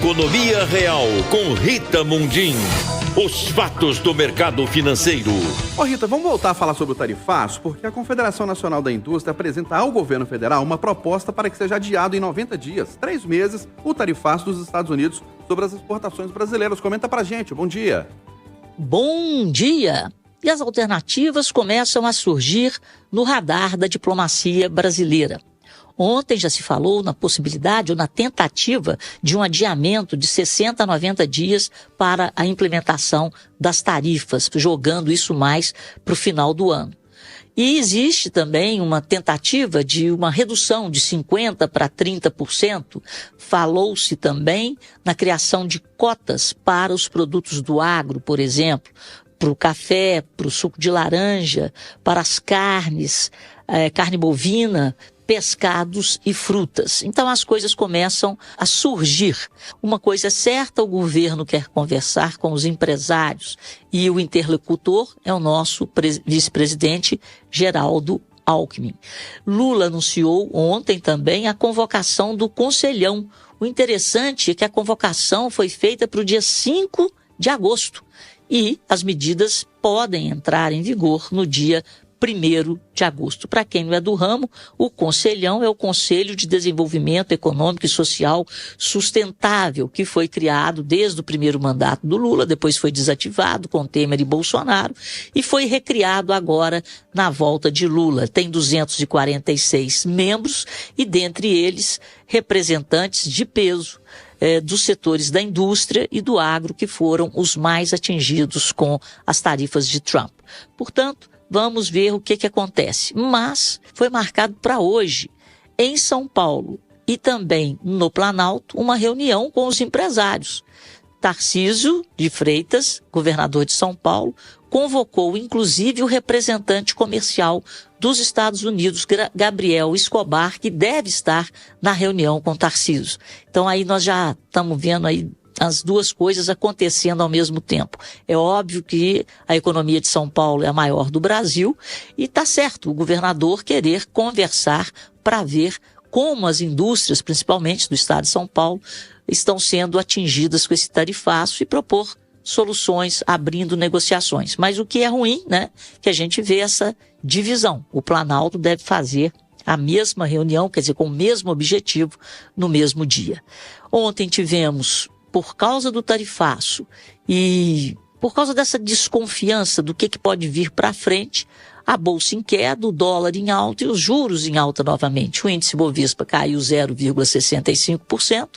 Economia Real, com Rita Mundim. Os fatos do mercado financeiro. Ô Rita, vamos voltar a falar sobre o tarifaço, porque a Confederação Nacional da Indústria apresenta ao governo federal uma proposta para que seja adiado em 90 dias, 3 meses, o tarifaço dos Estados Unidos sobre as exportações brasileiras. Comenta pra gente, bom dia. Bom dia! E as alternativas começam a surgir no radar da diplomacia brasileira. Ontem já se falou na possibilidade ou na tentativa de um adiamento de 60 a 90 dias para a implementação das tarifas, jogando isso mais para o final do ano. E existe também uma tentativa de uma redução de 50% para 30%. Falou-se também na criação de cotas para os produtos do agro, por exemplo, para o café, para o suco de laranja, para as carnes, carne bovina, pescados e frutas. Então as coisas começam a surgir. Uma coisa é certa, o governo quer conversar com os empresários e o interlocutor é o nosso vice-presidente Geraldo Alckmin. Lula anunciou ontem também a convocação do Conselhão. O interessante é que a convocação foi feita para o dia 5 de agosto e as medidas podem entrar em vigor no dia 1º de agosto. Para quem não é do ramo, o Conselhão é o Conselho de Desenvolvimento Econômico e Social Sustentável, que foi criado desde o primeiro mandato do Lula, depois foi desativado com Temer e Bolsonaro e foi recriado agora na volta de Lula. Tem 246 membros e dentre eles representantes de peso dos setores da indústria e do agro que foram os mais atingidos com as tarifas de Trump. Portanto, vamos ver o que acontece. Mas foi marcado para hoje, em São Paulo e também no Planalto, uma reunião com os empresários. Tarcísio de Freitas, governador de São Paulo, convocou inclusive o representante comercial dos Estados Unidos, Gabriel Escobar, que deve estar na reunião com Tarcísio. Então aí nós já estamos vendo aí as duas coisas acontecendo ao mesmo tempo. É óbvio que a economia de São Paulo é a maior do Brasil e está certo o governador querer conversar para ver como as indústrias, principalmente do estado de São Paulo, estão sendo atingidas com esse tarifaço e propor soluções, abrindo negociações. Mas o que é ruim, né, que a gente vê essa divisão. O Planalto deve fazer a mesma reunião, quer dizer, com o mesmo objetivo, no mesmo dia. Ontem tivemos, por causa do tarifaço e por causa dessa desconfiança do que pode vir para frente, a bolsa em queda, o dólar em alta e os juros em alta novamente. O índice Bovespa caiu 0,65%,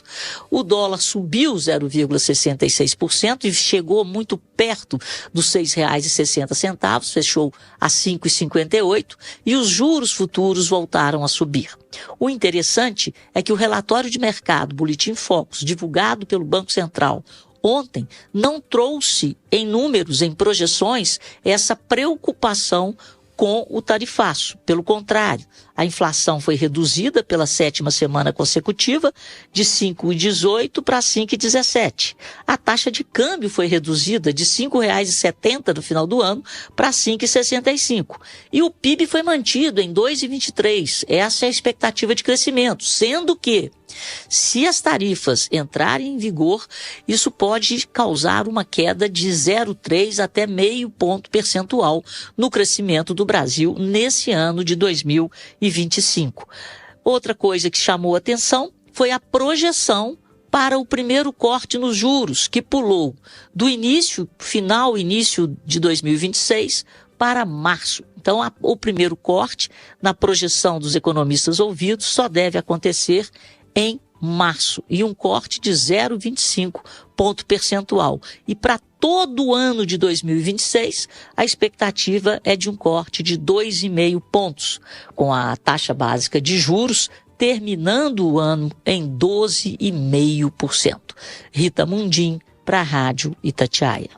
o dólar subiu 0,66% e chegou muito perto dos R$ 6,60, fechou a 5,58 e os juros futuros voltaram a subir. O interessante é que o relatório de mercado, Boletim Focus, divulgado pelo Banco Central ontem, não trouxe em números, em projeções, essa preocupação com o tarifaço. Pelo contrário, a inflação foi reduzida pela 7ª semana consecutiva de 5,18 para 5,17. A taxa de câmbio foi reduzida de R$ 5,70 no final do ano para 5,65. E o PIB foi mantido em 2,23. Essa é a expectativa de crescimento, sendo que se as tarifas entrarem em vigor, isso pode causar uma queda de 0,3 até meio ponto percentual no crescimento do Brasil nesse ano de 2025. Outra coisa que chamou atenção foi a projeção para o primeiro corte nos juros, que pulou do início de 2026 para março. Então, o primeiro corte, na projeção dos economistas ouvidos, só deve acontecer em março, e um corte de 0,25 ponto percentual. E para todo o ano de 2026, a expectativa é de um corte de 2,5 pontos, com a taxa básica de juros terminando o ano em 12,5%. Rita Mundim, para a Rádio Itatiaia.